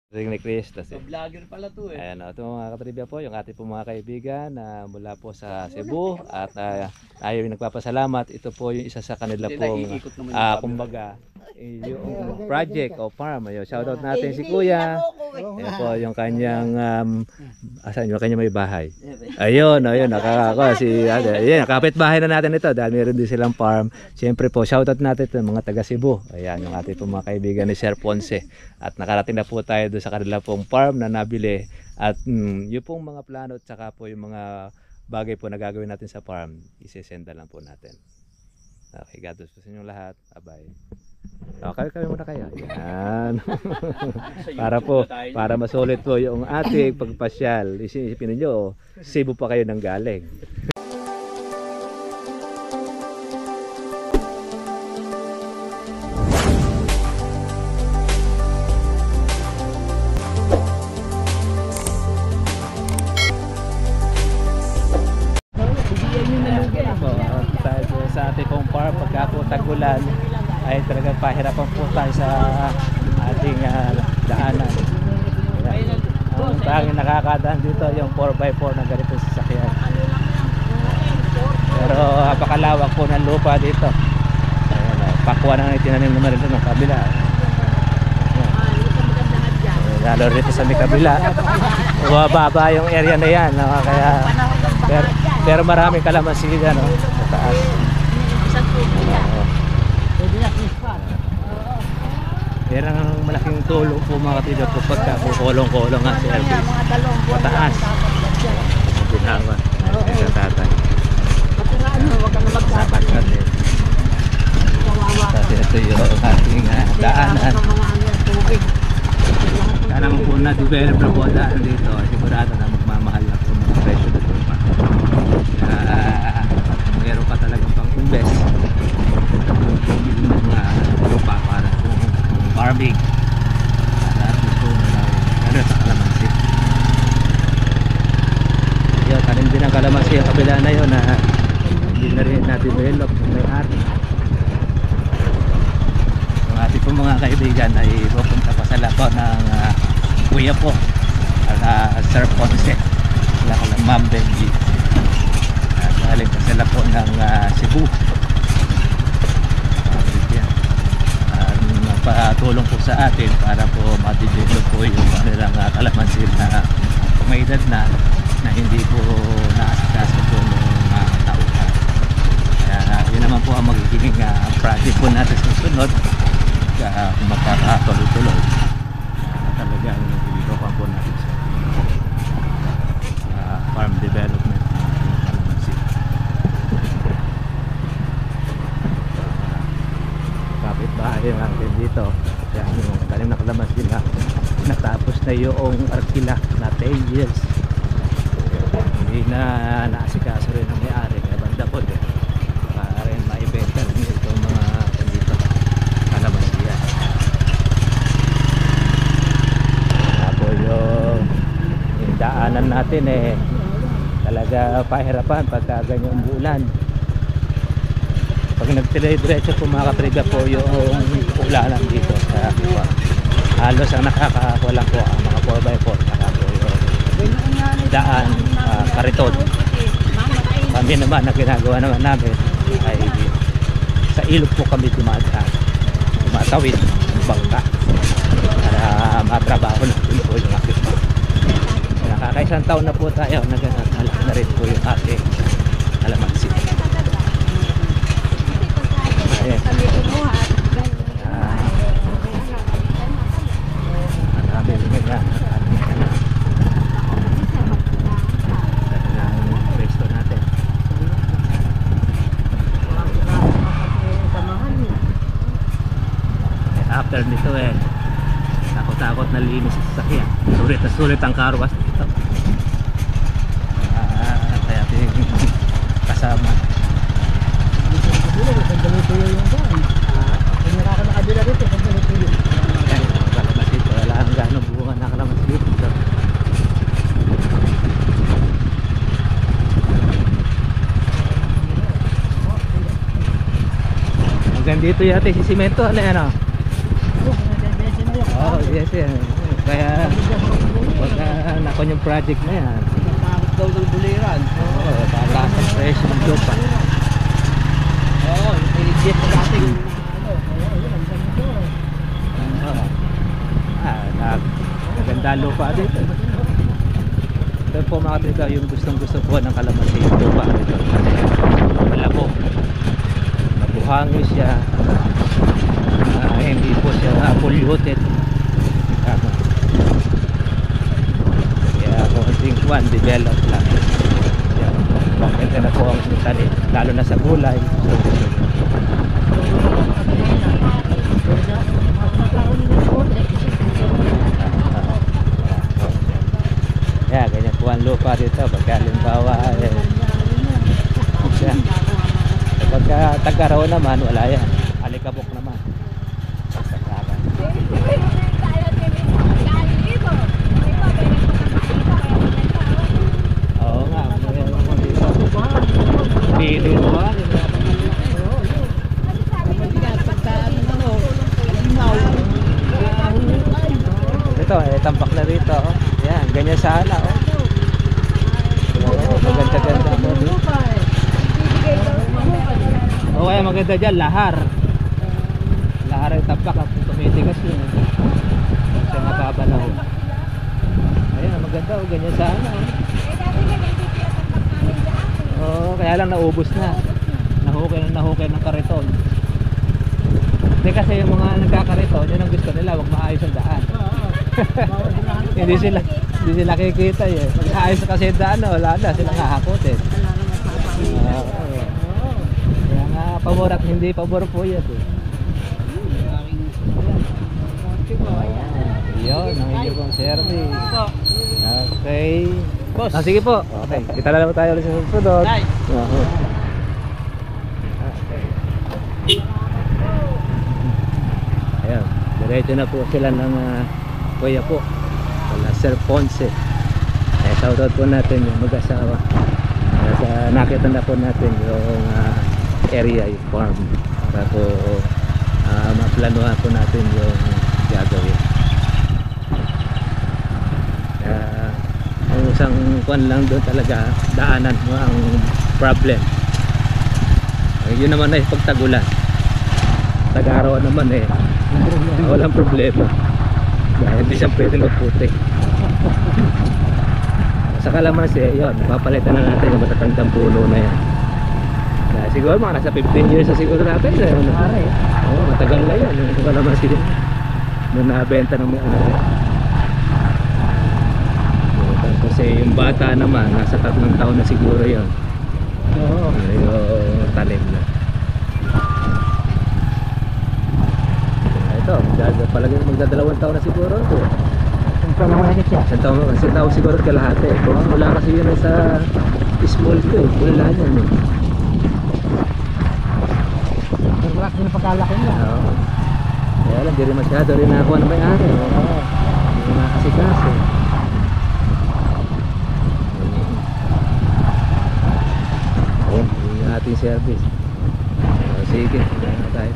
Ring ni Chris. Vlogger pala to eh. Ayan, ito mga katribya po, yung ating po mga kaibigan na mula po sa Cebu at ayaw yung nagpapasalamat. Ito po yung isa sa kanila pong kumbaga yung project o farm. Ayun, shoutout natin si Kuya. Ayan po yung kanyang asan yung kanyang may bahay. Ayun, nakakapit bahay na natin ito dahil meron din silang farm. Siyempre po, shoutout natin ito mga taga Cebu. Ayan, yung ating po mga kaibigan ni Sir Ponce. At nakarating na po tayo doon sa kanila pong farm na nabili. At yung pong mga plano at saka po yung mga bagay po na gagawin natin sa farm, isesenda lang po natin. Okay, God bless po sa inyong lahat. Bye-bye. Okay, kami muna kayo. Yan. para masulit po yung ating pagpasyal. Isipin niyo, Cebu pa kayo nang galing. Sa ating pong farm, pagka po tag-ulan ay talagang pahirapan po tayo sa ating daanan. Ang tanging nakakadaan dito yung 4x4 na ganito sasakyan. Pero napakalawak po ng lupa dito. Pakwa na itinanim naman rin ng kabila. Lalo rito sa may kabila, mababa yung area na yan, kaya pero maraming kalamansi dyan, sa taas. Yan ang malaking tulong po mga kapatid po pagka kukulong-kulong ang service mataas ginawa sa tatay sabat natin kasi ito yung ating daanan kanang po na develop na po daan dito sigurado na magmamahal na po mga presyo dito pa meron ka talagang pang invest mga lupa para farming at gusto na sa kalamansi yun, tanim din ang kalamansi ang kabila na yun na hindi na rin na-develop may ari yung ating po mga kaibigan ay pupunta pa sa lapo ng kuya po Sir Ponce ng Ma'am Benji at galing pa sa lapo ng Cebu patulong po sa atin para po ma-develop po yung kanilang kalamansi na may edad na hindi po naasikaso po ng tauhan. Kaya yun naman po ang magiging project po natin sa susunod kung magkakatuloy-tuloy talagang developan po natin sa farm development ng kalamansi. Kapit-bahay natin dito kaya yung tanim na kalamansi na natapos na yung arkila na 10 years hindi na naasikaso rin ang may-ari kaya banda po din para rin maibenta rin itong mga dito kalamansi yan. Tapos yung daanan natin talaga pahirapan pagka ganyang bulan. Pag nagtile-diretso po mga katribya po yung ulanan dito sa halos ang nakakakulang po ang mga 4x4 saka po yung daan kariton. Kami naman na ginagawa naman namin ay sa ilog po kami tumatawid ng bangka para matrabaho natin po yung aking nakakaisang taon na po tayo naglalaki na rin po yung ating kalamansi. After nito takot-takot na linis sa sasakyan. Sulit na sulit ang carwash dito. Kaya kasama wala ang gano'ng bunga na kalamansi dito. Hanggang dito yata si simento ano yan oh. Oh yes yan. kaya wag nakon yung project na yan. Takot daw ng buliran. Oo, tataas ang presyo ng lupa. Oo, iligit na dating Maganda lupa dito. Ito po mga trika, yung gustong-gusto po ng kalamansi yung lupa dito. Malabo, mabuhangin siya, hindi po siya polluted. Kaya konting kwan, develop lang. Kaya maganda na po ang tanim, lalo na sa gulay. Yeah, ganyan po ang lupa dito. Pagka halimbawa pagka Tagaraw naman, wala yan. Alikabok naman. Oo nga, pili mo. Ito, tampak na rito. Yan, ganyan sana. Maganda-ganda mo dito. O kaya maganda dyan, lahar. Lahar ay tampak. Tumitigas yun. Siya mababalaw. Ayan, maganda. Ganyan sana. Oo, kaya lang naubos na. Nahukay ng kariton. Hindi kasi yung mga nagkakariton, yun ang gusto nila, wag maayos ang daan. hindi sila kikita eh. Pag naayos kasi ang daan, wala na, sila hahakotin. Kaya nga, pabor at hindi pabor po yan eh. Yun, ang inyo pong service. Okay. Sige po. Okay, kita na lang tayo ulit sa susunod. Ayan, diretso na po sila ng kuya po, wala Sir Ponce. Shoutout po natin yung mag-asawa. Nakita na po natin yung area, yung farm, para po maplanuhan po natin yung gagawin. Ang isang kuwan lang doon talaga, daanan mo ang problem. Yun naman ay pagtagulan. Tag-araw naman walang problema dahil hindi siya pwede magputi. Sa kalamansi, yun, papalitan na natin yung matatandang puno na yan. Siguro mga nasa 15 years na siguro natin matagal na yan yung kalamansi nung nabenta ng mga kasi yung bata naman nasa 3 taon na siguro yun. Yung talim na palagi magdadalawang taon na siguro ito. Isang taon siguro at kalahati. Wala kasi yun sa small ko wala yan naglalaki na pagkalaki niya. Kaya lang di rin masyado rin ako na may-ari. Hindi nakasikaso. Yung ating service. Sige, tayo